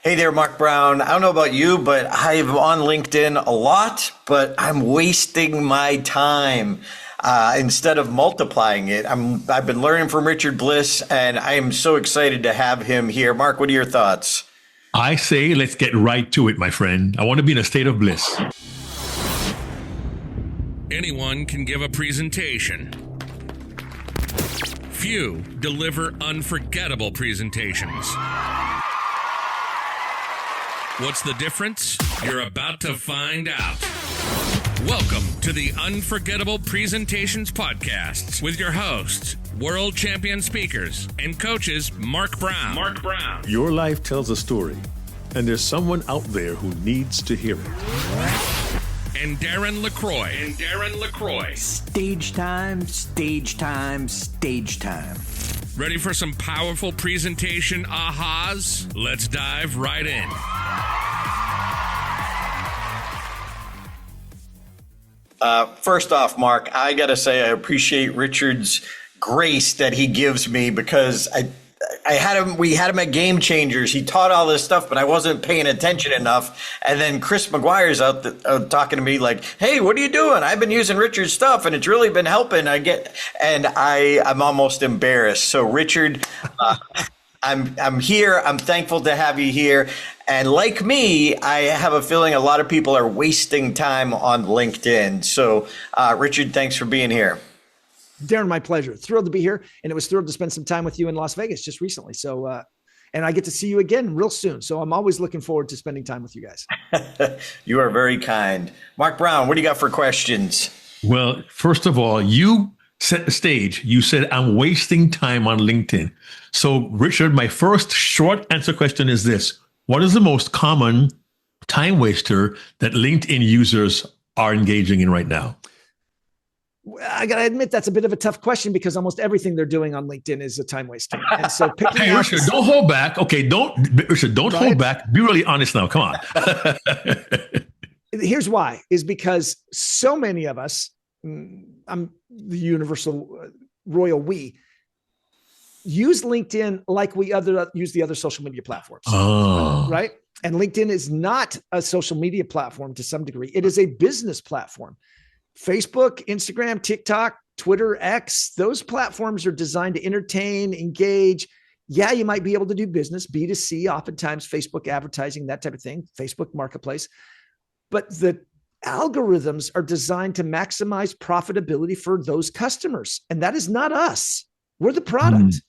Hey there, Mark Brown. I don't know about you, but I'm on LinkedIn a lot, but I'm wasting my time. Instead of multiplying it, I've been learning from Richard Bliss, and I am so excited to have him here. Mark, what are your thoughts? I say let's get right to it, my friend. I want to be in a state of bliss. Anyone can give a presentation. Few deliver unforgettable presentations. What's the difference? You're about to find out. Welcome to the Unforgettable Presentations Podcasts with your hosts, world champion speakers and coaches Mark Brown. Your life tells a story, and there's someone out there who needs to hear it. And Darren LaCroix. Stage time, stage time, stage time. Ready for some powerful presentation ahas? Let's dive right in. First off, Mark, I got to say I appreciate Richard's grace that he gives me because we had him at Game Changers. He taught all this stuff, but I wasn't paying attention enough. And then Chris McGuire's out talking to me like, "Hey, what are you doing? I've been using Richard's stuff, and it's really been helping." I'm almost embarrassed. So, Richard, I'm here. I'm thankful to have you here. And like me, I have a feeling a lot of people are wasting time on LinkedIn. So, Richard, thanks for being here. Darren, my pleasure. Thrilled to be here. And it was thrilled to spend some time with you in Las Vegas just recently. So, and I get to see you again real soon. So I'm always looking forward to spending time with you guys. You are very kind. Mark Brown, what do you got for questions? Well, first of all, you set the stage. You said, I'm wasting time on LinkedIn. So, Richard, my first short answer question is this. What is the most common time waster that LinkedIn users are engaging in right now? I got to admit, that's a bit of a tough question because almost everything they're doing on LinkedIn is a time waster. And so hey, Richard, don't hold back. Okay, don't hold back. Be really honest now. Come on. Here's why, is because so many of us, I'm the universal royal we, use LinkedIn like we use the other social media platforms, right? And LinkedIn is not a social media platform to some degree. It is a business platform. Facebook, Instagram, TikTok, Twitter, X, those platforms are designed to entertain, engage. Yeah, you might be able to do business, B2C, oftentimes Facebook advertising, that type of thing, Facebook Marketplace. But the algorithms are designed to maximize profitability for those customers. And that is not us. We're the product.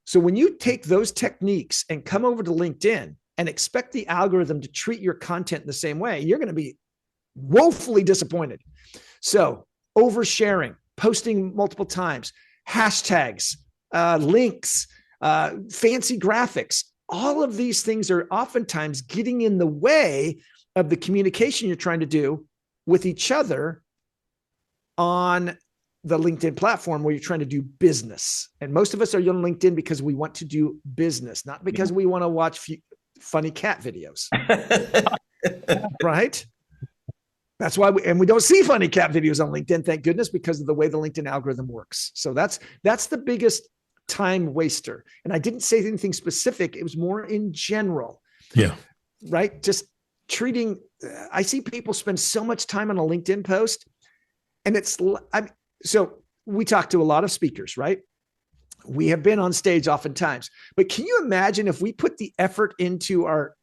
So when you take those techniques and come over to LinkedIn and expect the algorithm to treat your content in the same way, you're going to be woefully disappointed. So oversharing, posting multiple times, hashtags, links, fancy graphics, all of these things are oftentimes getting in the way of the communication you're trying to do with each other on the LinkedIn platform where you're trying to do business. And most of us are on LinkedIn because we want to do business, not because we want to watch funny cat videos, right? That's why we don't see funny cat videos on LinkedIn, thank goodness, because of the way the LinkedIn algorithm works. So that's the biggest time waster. And I didn't say anything specific. It was more in general. Yeah. Right. Just treating, I see people spend so much time on a LinkedIn post, and so we talk to a lot of speakers, right? We have been on stage oftentimes, but can you imagine if we put the effort into our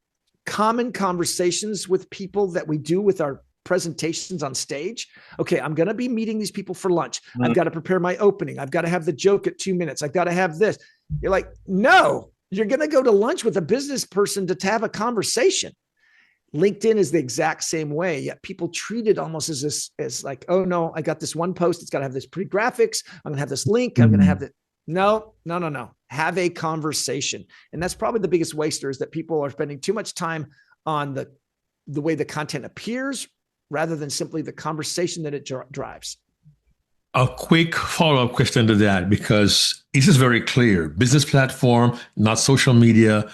common conversations with people that we do with our presentations on stage? Okay, I'm going to be meeting these people for lunch. I've got to prepare my opening. I've got to have the joke at 2 minutes. I've got to have this. You're like, no, you're going to go to lunch with a business person to have a conversation. LinkedIn is the exact same way, yet people treat it almost as like, oh no, I got this one post. It's got to have this pretty graphics. I'm going to have this link. I'm going to have that. No. Have a conversation. And that's probably the biggest waster, is that people are spending too much time on the way the content appears rather than simply the conversation that it drives. A quick follow-up question to that, because this is very clear. Business platform, not social media.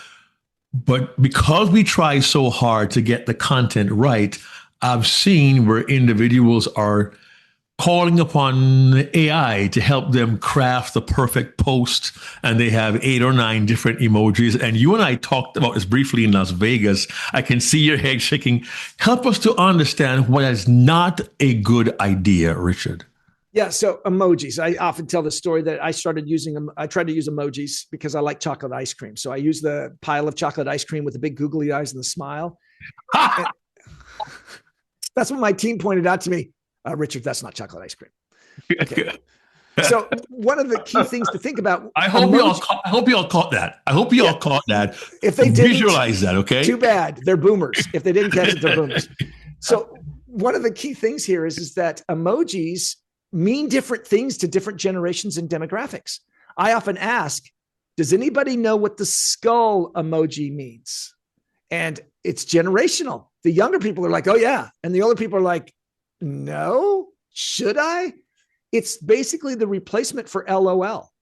But because we try so hard to get the content right, I've seen where individuals are calling upon AI to help them craft the perfect post, and they have 8 or 9 different emojis. And you and I talked about this briefly in Las Vegas. I can see your head shaking. Help us to understand what is not a good idea, Richard. Yeah. So emojis. I often tell the story that I started using them. I tried to use emojis because I like chocolate ice cream. So I use the pile of chocolate ice cream with the big googly eyes and the smile. And that's what my team pointed out to me. Richard, that's not chocolate ice cream. Okay. So one of the key things to think about. I hope you all caught that. I hope you all caught that. If they didn't, visualize that, okay? Too bad. They're boomers. If they didn't catch it, they're boomers. So one of the key things here is that emojis mean different things to different generations and demographics. I often ask, does anybody know what the skull emoji means? And it's generational. The younger people are like, oh yeah. And the older people are like, no, should I? It's basically the replacement for LOL.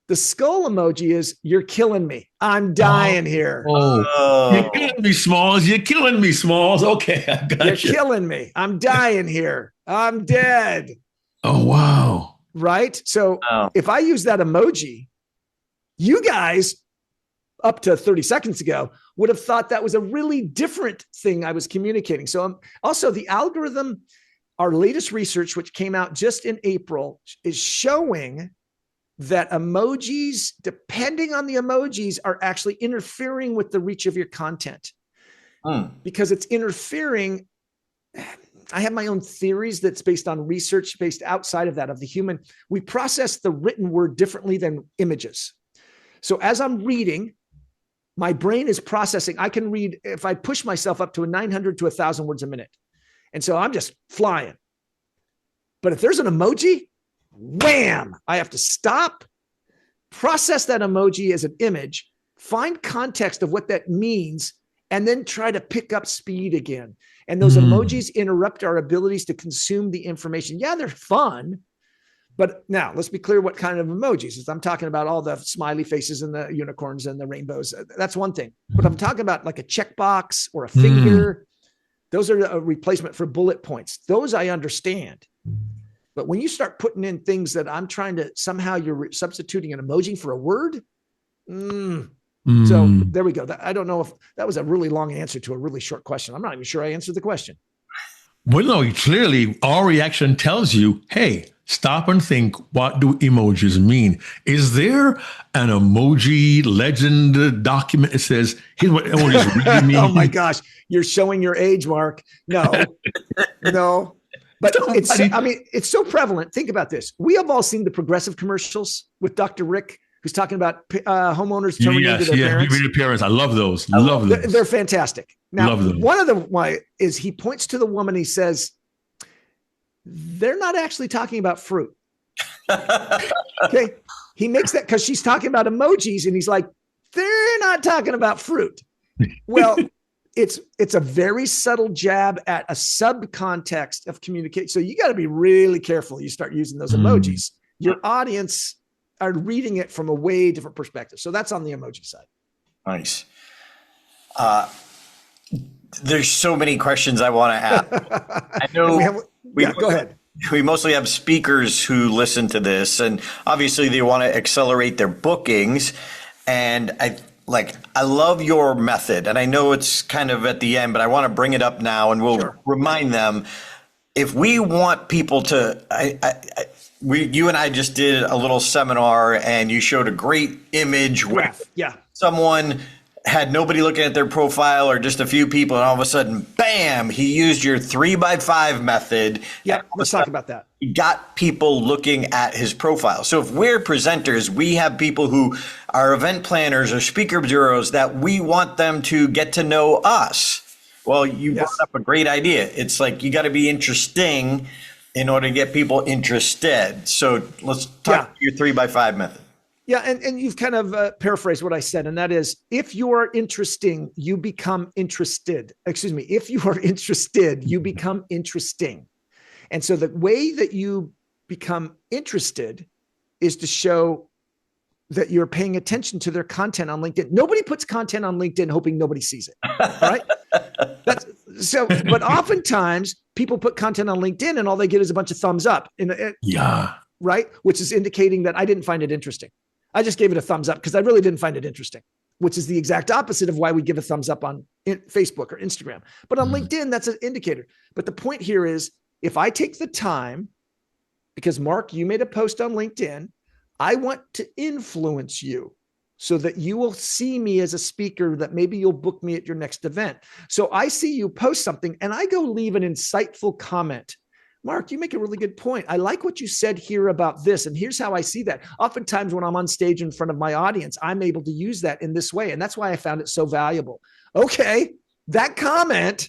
The skull emoji is, you're killing me. I'm dying here. You're killing me, Smalls. You're killing me, Smalls. Okay, I got you. You're killing me. I'm dying here. I'm dead. Oh, wow. Right? So if I use that emoji, you guys up to 30 seconds ago would have thought that was a really different thing I was communicating. So also the algorithm, our latest research, which came out just in April, is showing that emojis, depending on the emojis, are actually interfering with the reach of your content because it's interfering. I have my own theories that's based on research based outside of that, of the human. We process the written word differently than images. So as I'm reading, my brain is processing. I can read, if I push myself up to 900 to 1,000 words a minute. And so I'm just flying. But if there's an emoji, wham, I have to stop, process that emoji as an image, find context of what that means, and then try to pick up speed again. And those emojis interrupt our abilities to consume the information. Yeah, they're fun. But now let's be clear what kind of emojis. I'm talking about all the smiley faces and the unicorns and the rainbows. That's one thing. But I'm talking about like a checkbox or a finger. Those are a replacement for bullet points. Those I understand. But when you start putting in things that I'm trying to, somehow you're substituting an emoji for a word. So there we go. I don't know if that was a really long answer to a really short question. I'm not even sure I answered the question. Well, no, clearly our reaction tells you, hey, stop and think, what do emojis mean? Is there an emoji legend document that says, here's what emojis really mean? Oh my gosh, you're showing your age, Mark. No, no. But it's so prevalent. Think about this. We have all seen the Progressive commercials with Dr. Rick, who's talking about homeowners turning into their parents. I love those. Love those. They're fantastic. Now, one of them is he points to the woman. He says, they're not actually talking about fruit. Okay. He makes that because she's talking about emojis and he's like, they're not talking about fruit. Well, it's a very subtle jab at a subcontext of communication. So you got to be really careful. You start using those emojis. Your audience are reading it from a way different perspective. So that's on the emoji side. Nice. There's so many questions I want to ask. I know go ahead. We mostly have speakers who listen to this, and obviously they want to accelerate their bookings. And I love your method, and I know it's kind of at the end, but I want to bring it up now, and we'll remind them. If we want people to, you and I just did a little seminar, and you showed a great image where someone had nobody looking at their profile or just a few people, and all of a sudden, bam, he used your 3x5 method. Yeah, let's talk about that. He got people looking at his profile. So if we're presenters, we have people who are event planners or speaker bureaus that we want them to get to know us. Well, you brought up a great idea. It's like you got to be interesting in order to get people interested. So let's talk your 3x5 method. Yeah, and you've kind of paraphrased what I said, and that is, if you are interesting, you become interested. Excuse me. If you are interested, you become interesting. And so the way that you become interested is to show that you're paying attention to their content on LinkedIn. Nobody puts content on LinkedIn hoping nobody sees it. All right. But oftentimes people put content on LinkedIn and all they get is a bunch of thumbs up. Yeah. Right. Which is indicating that I didn't find it interesting. I just gave it a thumbs up because I really didn't find it interesting, which is the exact opposite of why we give a thumbs up on Facebook or Instagram. But on LinkedIn, that's an indicator. But the point here is if I take the time, because Mark, you made a post on LinkedIn, I want to influence you so that you will see me as a speaker, that maybe you'll book me at your next event. So I see you post something and I go leave an insightful comment. Mark, you make a really good point. I like what you said here about this. And here's how I see that. Oftentimes when I'm on stage in front of my audience, I'm able to use that in this way. And that's why I found it so valuable. Okay, that comment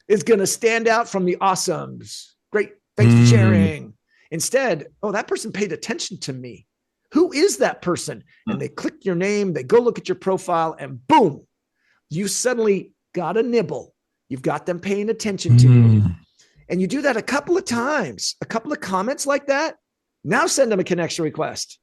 is going to stand out from the awesomes. Great. Thanks for sharing. Instead, oh, that person paid attention to me. Who is that person? And they click your name, they go look at your profile, and boom, you suddenly got a nibble. You've got them paying attention to you. And you do that a couple of times, a couple of comments like that. Now send them a connection request.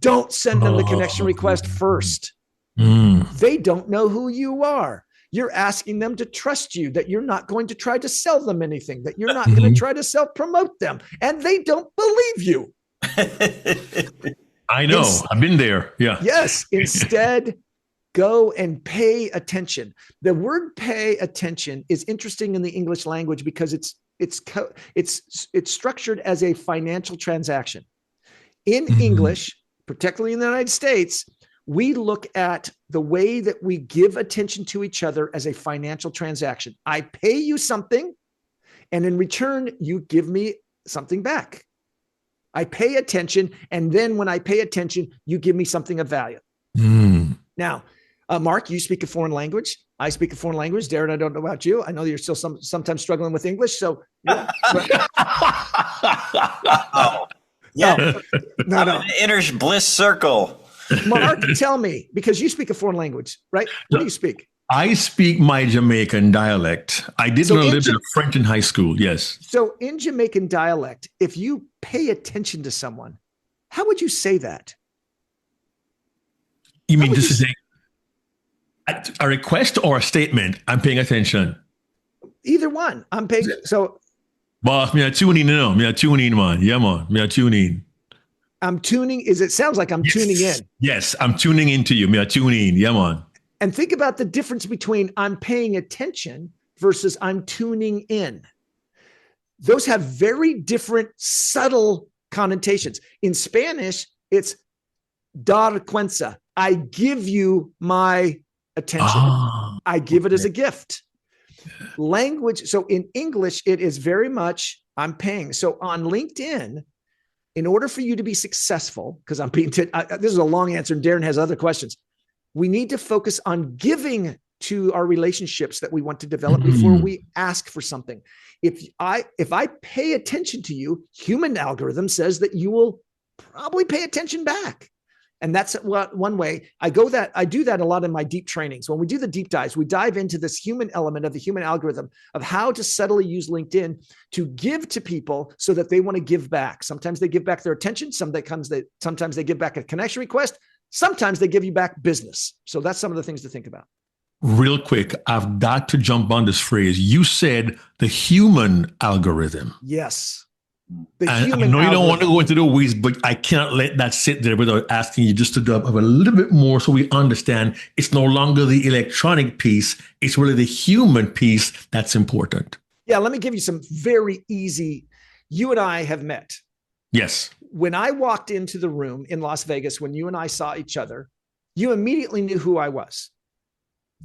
Don't send them the connection request first. They don't know who you are. You're asking them to trust you, that you're not going to try to sell them anything, that you're not going to try to self-promote them. And they don't believe you. I know. I've been there. Yeah. Yes. Instead, go and pay attention. The word "pay attention" is interesting in the English language because it's structured as a financial transaction. In English, particularly in the United States, we look at the way that we give attention to each other as a financial transaction. I pay you something, and in return, you give me something back. I pay attention, and then when I pay attention, you give me something of value. Now, Mark, you speak a foreign language. I speak a foreign language. Darren, I don't know about you. I know you're still sometimes struggling with English. So, No. Inner Bliss circle. Mark, tell me, because you speak a foreign language, right? What do you speak? I speak my Jamaican dialect. I did know a little bit of French in high school. Yes. So in Jamaican dialect, if you pay attention to someone, how would you say that? You mean this is a request or a statement? I'm paying attention. Either one. I'm paying. So, boss, me a tuning in now. Me a tuning, man. Yeah, man. Me a tuning. I'm tuning. It sounds like I'm tuning in. Yes, I'm tuning into you. Me a tuning. Yeah, man. And think about the difference between I'm paying attention versus I'm tuning in. Those have very different, subtle connotations. In Spanish, it's dar cuenta. I give you my attention. I give it as a gift. Language. So in English, it is very much I'm paying. So on LinkedIn, in order for you to be successful, because this is a long answer and Darren has other questions. We need to focus on giving to our relationships that we want to develop before we ask for something. If I pay attention to you, human algorithm says that you will probably pay attention back. And that's one way I do that a lot in my deep trainings. When we do the deep dives, we dive into this human element of the human algorithm of how to subtly use LinkedIn to give to people so that they want to give back. Sometimes they give back their attention. Sometimes they give back a connection request. Sometimes they give you back business. So that's some of the things to think about. Real quick, I've got to jump on this phrase. You said the human algorithm. Yes. I know you don't want to go into the weeds, but I cannot let that sit there without asking you just to delve a little bit more so we understand it's no longer the electronic piece. It's really the human piece that's important. Yeah, let me give you some very easy. You and I have met. Yes. When I walked into the room in Las Vegas, when you and I saw each other, you immediately knew who I was.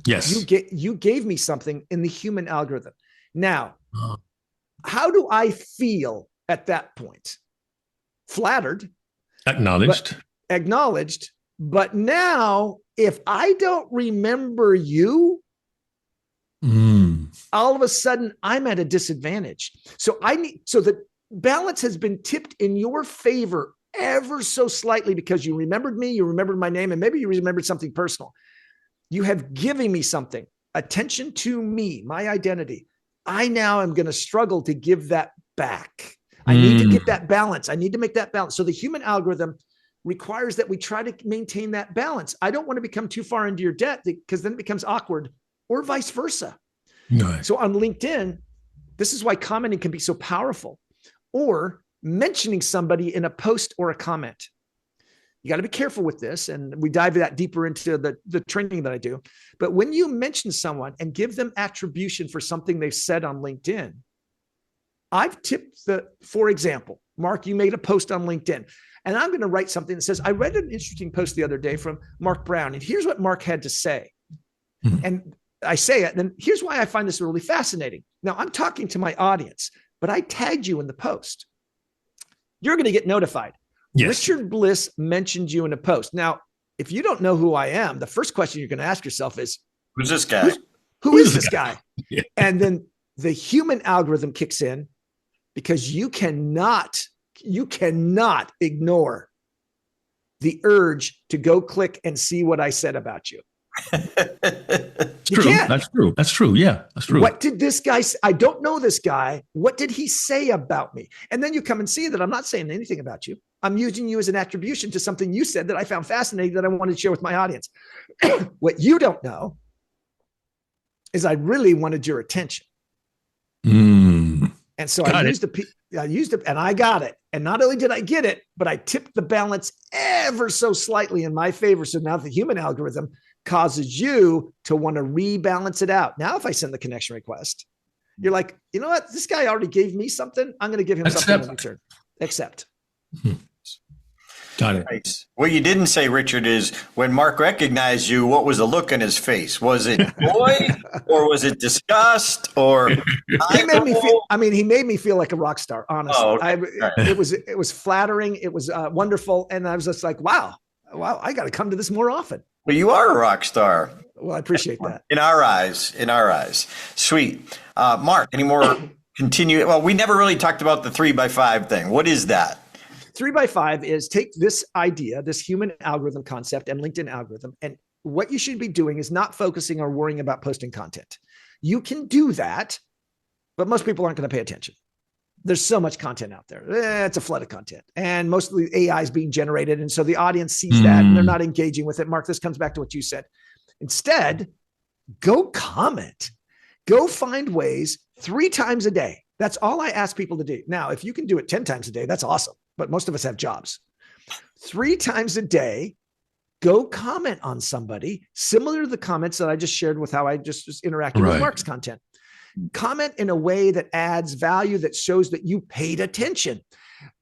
Yes. You gave me something in the human algorithm. Now, how do I feel at that point? Flattered. Acknowledged. But now, if I don't remember you, all of a sudden I'm at a disadvantage. So the balance has been tipped in your favor ever so slightly because you remembered me, you remembered my name, and maybe you remembered something personal. You have given me something, attention to me, my identity. I now am going to struggle to give that back. I need to get that balance. I need to make that balance. So the human algorithm requires that we try to maintain that balance. I don't want to become too far into your debt because then it becomes awkward, or vice versa. Nice. So on LinkedIn, This is why commenting can be so powerful, or mentioning somebody in a post or a comment. You got to be careful with this. And we dive that deeper into the training that I do. But when you mention someone and give them attribution for something they've said on LinkedIn, I've tipped for example, Mark, you made a post on LinkedIn, and I'm going to write something that says, I read an interesting post the other day from Mark Brown, and here's what Mark had to say. Mm-hmm. And I say it, and then here's why I find this really fascinating. Now, I'm talking to my audience, but I tagged you in the post. You're going to get notified. Yes. Richard Bliss mentioned you in a post. Now, if you don't know who I am, the first question you're going to ask yourself is, who's this guy? Who is this guy? Yeah. And then the human algorithm kicks in, because you cannot ignore the urge to go click and see what I said about you. It's true. That's true. That's true. Yeah, that's true. What did this guy say? I don't know this guy. What did he say about me? And then you come and see that I'm not saying anything about you. I'm using you as an attribution to something you said that I found fascinating that I wanted to share with my audience. What you don't know is I really wanted your attention. And so I used it and I got it. And not only did I get it, but I tipped the balance ever so slightly in my favor. So now the human algorithm causes you to want to rebalance it out. Now, if I send the connection request, you're like, you know what? This guy already gave me something. I'm going to give him something in return. Accept. Got it. Nice. What you didn't say, Richard, is when Mark recognized you, what was the look on his face? Was it joy or was it disgust? Or he made me feel like a rock star, honestly. Oh, okay. It was flattering. It was wonderful. And I was just like, wow, I got to come to this more often. Well, you are a rock star. Well, I appreciate that. In our eyes. Sweet. Mark, any more continue? Well, we never really talked about the 3x5 thing. What is that? 3x5 is take this idea, this human algorithm concept and LinkedIn algorithm, and what you should be doing is not focusing or worrying about posting content. You can do that, but most people aren't going to pay attention. There's so much content out there. It's a flood of content, and most of the AI is being generated. And so the audience sees that and they're not engaging with it. Mark, this comes back to what you said. Instead, go comment, go find ways 3 times a day. That's all I ask people to do. Now, if you can do it 10 times a day, that's awesome. But most of us have jobs. 3 times a day, go comment on somebody, similar to the comments that I just shared with how I just interacted with Mark's content. Comment in a way that adds value, that shows that you paid attention.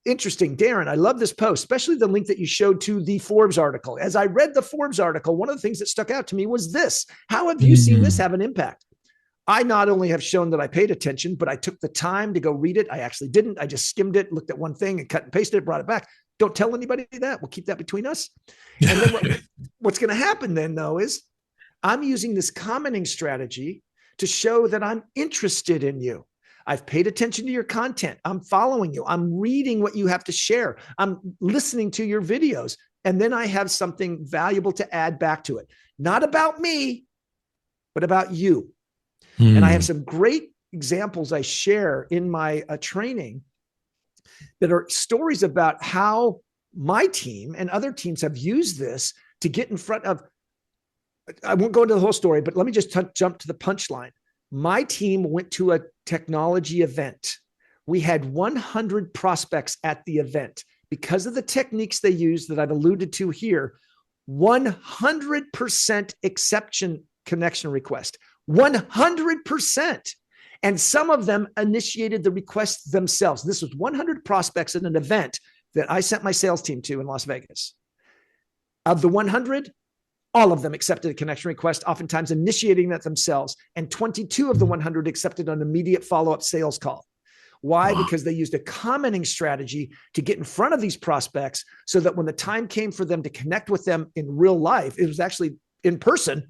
Interesting, Darren, I love this post, especially the link that you showed to the Forbes article. As I read the Forbes article, one of the things that stuck out to me was this. How have you seen this have an impact? I not only have shown that I paid attention, but I took the time to go read it. I actually didn't. I just skimmed it, looked at one thing and cut and pasted it, brought it back. Don't tell anybody that. We'll keep that between us. And then what's going to happen then, though, is I'm using this commenting strategy to show that I'm interested in you. I've paid attention to your content. I'm following you. I'm reading what you have to share. I'm listening to your videos. And then I have something valuable to add back to it. Not about me, but about you. And I have some great examples I share in my training that are stories about how my team and other teams have used this to get in front of, I won't go into the whole story, but let me just jump to the punchline. My team went to a technology event. We had 100 prospects at the event. Because of the techniques they use that I've alluded to here, 100% exception connection request. 100%. And some of them initiated the request themselves. This was 100 prospects at an event that I sent my sales team to in Las Vegas. Of the 100, all of them accepted a connection request, oftentimes initiating that themselves. And 22 of the 100 accepted an immediate follow-up sales call. Why? Wow. Because they used a commenting strategy to get in front of these prospects so that when the time came for them to connect with them in real life, it was actually in person.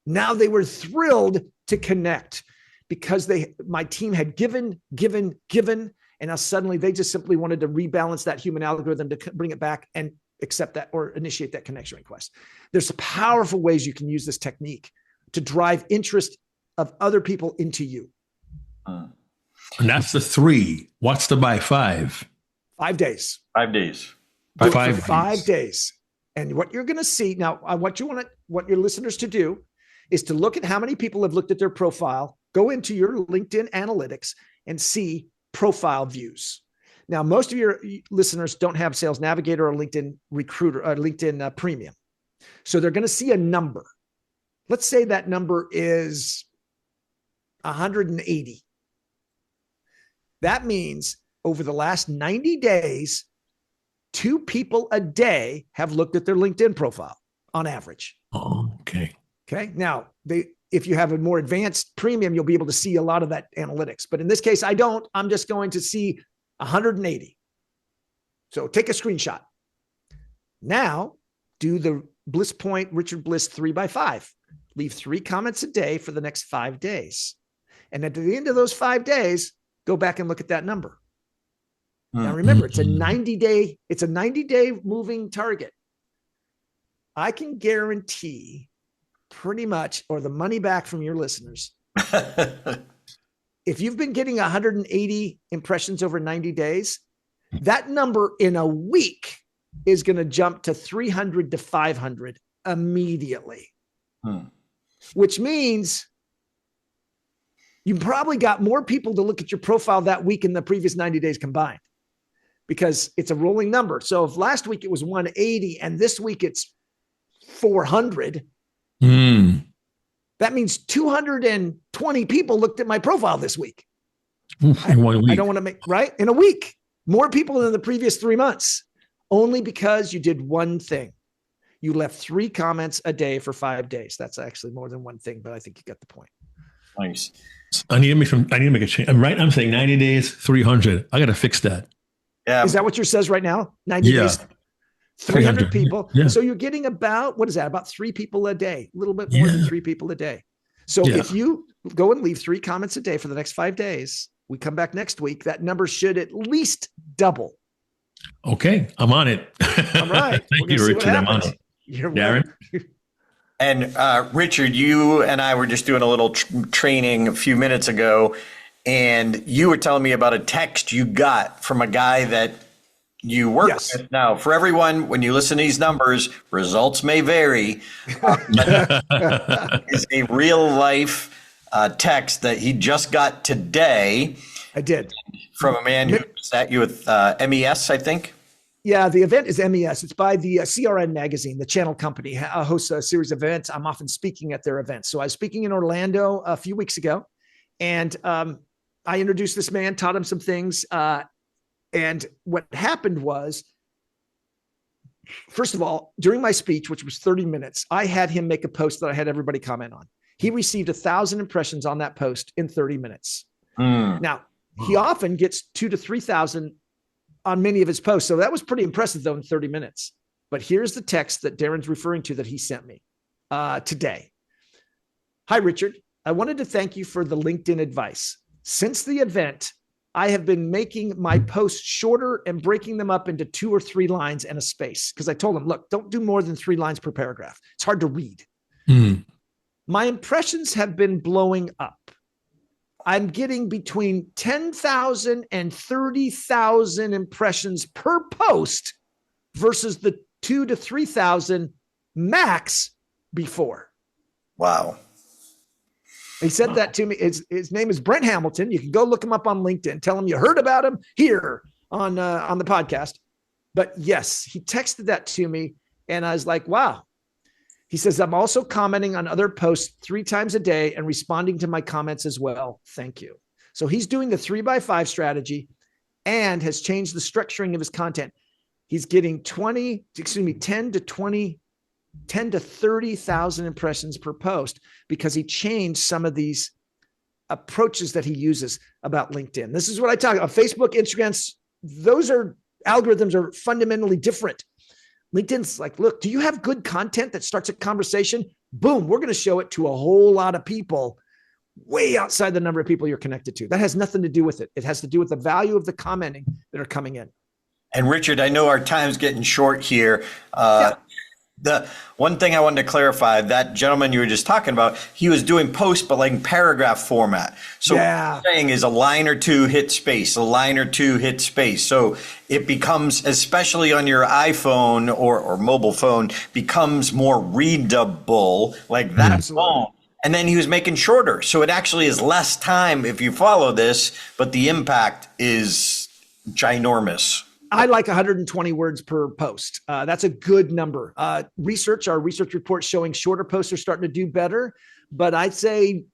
Now they were thrilled to connect because my team had given, and now suddenly they just simply wanted to rebalance that human algorithm to bring it back and accept that or initiate that connection request. There's powerful ways you can use this technique to drive interest of other people into you. And that's the 3. What's the by 5? 5 days. 5 days. Do it for 5 days. And what you're going to see now, what your listeners to do is to look at how many people have looked at their profile go into your LinkedIn analytics and see profile views. Now, most of your listeners don't have Sales Navigator or LinkedIn Recruiter or LinkedIn Premium. So they're going to see a number. Let's say that number is 180. That means over the last 90 days, 2 people a day have looked at their LinkedIn profile on average. Oh, okay. Okay. Now, if you have a more advanced premium, you'll be able to see a lot of that analytics. But in this case, I don't. I'm just going to see 180. So take a screenshot. Now, do the Bliss Point Richard Bliss 3x5. Leave 3 comments a day for the next 5 days. And at the end of those 5 days, go back and look at that number. Now remember, it's a 90-day moving target. I can guarantee pretty much, or the money back from your listeners. If you've been getting 180 impressions over 90 days, that number in a week is going to jump to 300 to 500 immediately, which means you probably got more people to look at your profile that week in the previous 90 days combined, because it's a rolling number. So if last week it was 180 and this week it's 400, that means 220 people looked at my profile this week. In 1 week. I don't want to make, right? In a week, more people than the previous 3 months, only because you did one thing. You left 3 comments a day for 5 days. That's actually more than one thing, but I think you got the point. Nice. I need to make a change. I'm saying 90 days, 300. I got to fix that. Yeah. Is that what yours says right now? 90 days, 300 people. Yeah. So you're getting about, what is that? About 3 people a day, a little bit more than 3 people a day. So if you go and leave 3 comments a day for the next 5 days, we come back next week, that number should at least double. Okay. I'm on it. All right. Thank you, Richard. I'm on it. You're Darren? And Richard, you and I were just doing a little training a few minutes ago, and you were telling me about a text you got from a guy that you work with. Now, for everyone, when you listen to these numbers, results may vary. It's a real life text that he just got today. I did. From a man who sat you with MES, I think. Yeah, the event is MES. It's by the CRN magazine, the channel company, hosts a series of events. I'm often speaking at their events. So I was speaking in Orlando a few weeks ago, and I introduced this man, taught him some things. And what happened was, first of all, during my speech, which was 30 minutes, I had him make a post that I had everybody comment on. He received 1,000 impressions on that post in 30 minutes. Now, he often gets 2,000 to 3,000 on many of his posts. So that was pretty impressive, though, in 30 minutes. But here's the text that Darren's referring to that he sent me today. Hi, Richard. I wanted to thank you for the LinkedIn advice. Since the event, I have been making my posts shorter and breaking them up into 2 or 3 lines and a space. Because I told him, look, don't do more than 3 lines per paragraph. It's hard to read. My impressions have been blowing up. I'm getting between 10,000 and 30,000 impressions per post versus the 2,000 to 3,000 max before. Wow. He said that to me. His name is Brent Hamilton. You can go look him up on LinkedIn. Tell him you heard about him here on the podcast. But yes, he texted that to me, and I was like, wow. He says, I'm also commenting on other posts 3 times a day and responding to my comments as well. Thank you. So he's doing the 3x5 strategy and has changed the structuring of his content. He's getting 10 to 30,000 impressions per post because he changed some of these approaches that he uses about LinkedIn. This is what I talk about. Facebook, Instagram, those algorithms are fundamentally different. LinkedIn's like, look, do you have good content that starts a conversation? Boom, we're going to show it to a whole lot of people way outside the number of people you're connected to. That has nothing to do with it. It has to do with the value of the commenting that are coming in. And Richard, I know our time's getting short here. The one thing I wanted to clarify, that gentleman you were just talking about, he was doing posts, but like in paragraph format. So what I'm saying is a line or 2 hit space, a line or 2 hit space. So it becomes, especially on your iPhone or mobile phone, becomes more readable like that phone. And then he was making shorter. So it actually is less time if you follow this, but the impact is ginormous. I like 120 words per post. That's a good number. Our research report showing shorter posts are starting to do better, but I'd say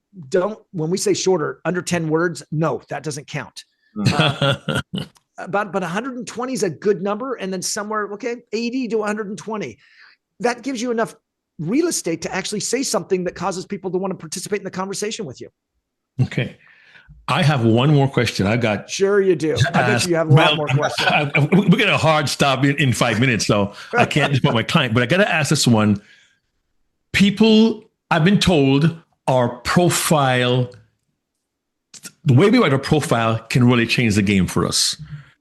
when we say shorter, under 10 words, no, that doesn't count. But 120 is a good number. And then somewhere, 80 to 120. That gives you enough real estate to actually say something that causes people to want to participate in the conversation with you. Okay. I have one more question. Sure you do. I bet you have a lot more questions. We get a hard stop in 5 minutes, so I can't just put my client, but I got to ask this one. People, I've been told, our profile, the way we write a profile can really change the game for us.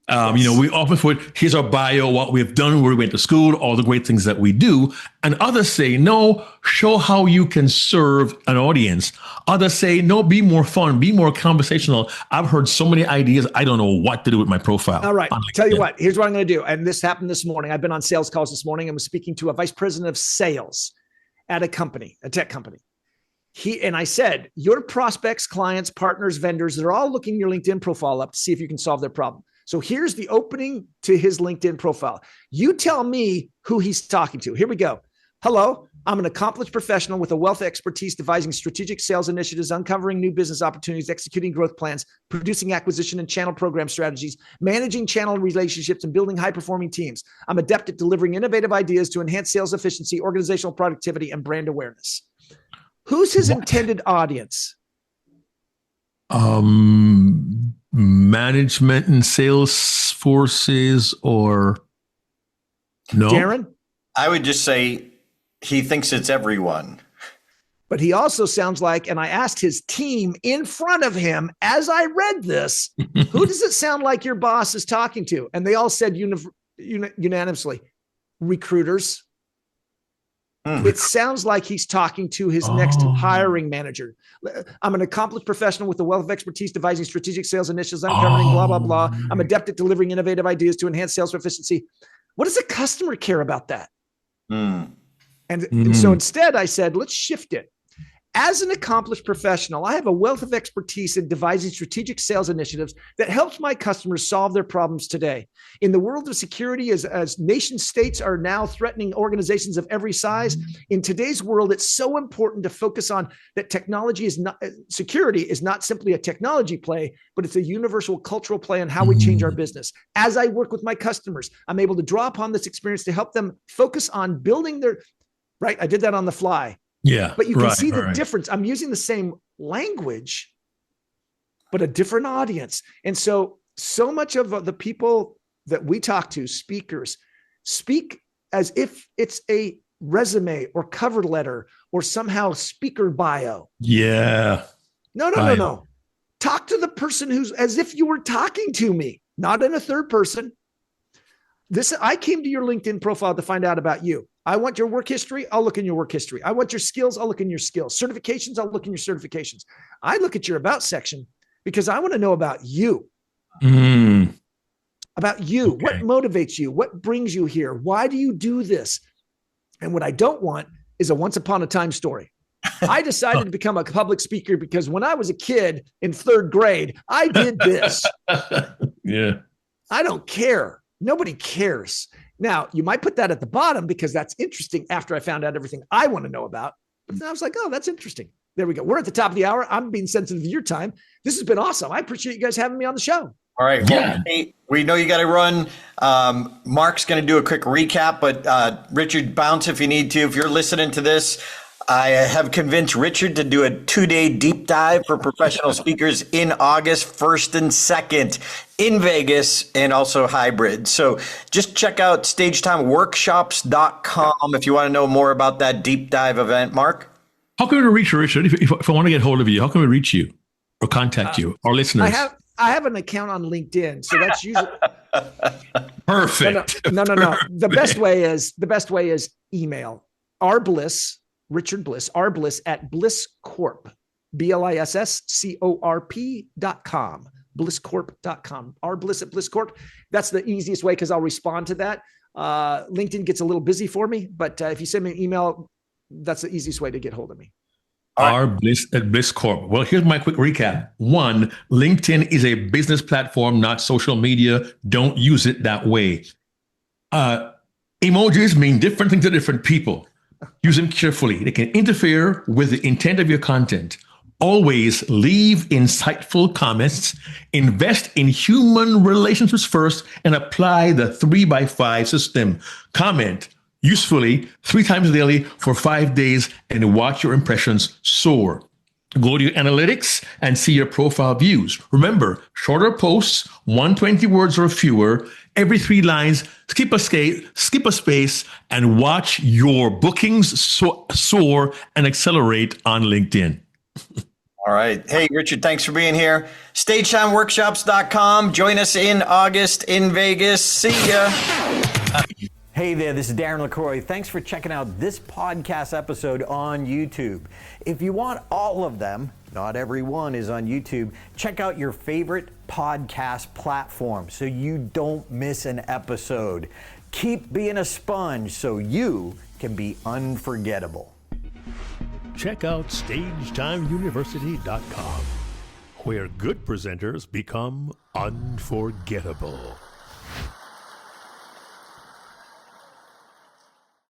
We often put, here's our bio, what we've done, where we went to school, all the great things that we do. And others say, no, show how you can serve an audience. Others say, no, be more fun, be more conversational. I've heard so many ideas. I don't know what to do with my profile. All right. Tell you what, here's what I'm going to do. And this happened this morning. I've been on sales calls this morning and was speaking to a vice president of sales at a tech company. And I said, your prospects, clients, partners, vendors, they're all looking your LinkedIn profile up to see if you can solve their problem. So here's the opening to his LinkedIn profile. You tell me who he's talking to. Here we go. Hello, I'm an accomplished professional with a wealth of expertise devising strategic sales initiatives, uncovering new business opportunities, executing growth plans, producing acquisition and channel program strategies, managing channel relationships, and building high-performing teams. I'm adept at delivering innovative ideas to enhance sales efficiency, organizational productivity, and brand awareness. Who's his intended audience? Management and sales forces, or no? Darren? I would just say he thinks it's everyone. But he also sounds like, and I asked his team in front of him as I read this, who does it sound like your boss is talking to? And they all said unanimously, recruiters. It sounds like he's talking to his next hiring manager. I'm an accomplished professional with a wealth of expertise devising strategic sales initiatives, uncovering blah, blah, blah. I'm adept at delivering innovative ideas to enhance sales efficiency. What does a customer care about that? And so instead I said, let's shift it. As an accomplished professional, I have a wealth of expertise in devising strategic sales initiatives that helps my customers solve their problems today. In the world of security, as nation states are now threatening organizations of every size, in today's world, it's so important to focus on that security is not simply a technology play, but it's a universal cultural play on how we change our business. As I work with my customers, I'm able to draw upon this experience to help them focus on building I did that on the fly. Yeah. But you can see the difference. I'm using the same language, but a different audience. And so much of the people that we talk to, speakers, speak as if it's a resume or cover letter or somehow speaker bio. Yeah. No. Talk to the person who's as if you were talking to me, not in a third person. I came to your LinkedIn profile to find out about you. I want your work history. I'll look in your work history. I want your skills. I'll look in your skills. Certifications. I'll look in your certifications. I look at your about section because I want to know about you. About you. Okay. What motivates you? What brings you here? Why do you do this? And what I don't want is a once upon a time story. I decided to become a public speaker because when I was a kid in third grade, I did this. Yeah. I don't care. Nobody cares. Now, you might put that at the bottom because that's interesting after I found out everything I want to know about. But then I was like, oh, that's interesting. There we go. We're at the top of the hour. I'm being sensitive to your time. This has been awesome. I appreciate you guys having me on the show. All right. Well, we know you got to run. Mark's going to do a quick recap, but Richard, bounce if you need to. If you're listening to this, I have convinced Richard to do a 2-day deep dive for professional speakers in August 1st and 2nd in Vegas and also hybrid. So just check out stagetimeworkshops.com if you want to know more about that deep dive event. Mark? How can we reach you, Richard? If I want to get hold of you, how can we reach you or contact you, our listeners? I have an account on LinkedIn, so that's usually perfect. No. The best way is email. Bliss, Richard Bliss, Bliss at BlissCorp, BLISSCORP.com, BlissCorp.com, Bliss at BlissCorp. That's the easiest way because I'll respond to that. LinkedIn gets a little busy for me, but if you send me an email, that's the easiest way to get hold of me. Our Bliss at Bliss Corp. Well, here's my quick recap. One, LinkedIn is a business platform, not social media. Don't use it that way. Emojis mean different things to different people. Use them carefully. They can interfere with the intent of your content. Always leave insightful comments, invest in human relationships first, and apply the 3x5 system. Comment usefully 3 times daily for 5 days and watch your impressions soar. Go to your analytics and see your profile views. Remember, shorter posts, 120 words or fewer, every 3 lines, skip a space, and watch your bookings soar and accelerate on LinkedIn. All right. Hey, Richard, thanks for being here. StageTimeWorkshops.com. Join us in August in Vegas. See ya. Hey there, this is Darren LaCroix. Thanks for checking out this podcast episode on YouTube. If you want all of them, not every one is on YouTube, check out your favorite podcast platform so you don't miss an episode. Keep being a sponge so you can be unforgettable. Check out StageTimeUniversity.com, where good presenters become unforgettable.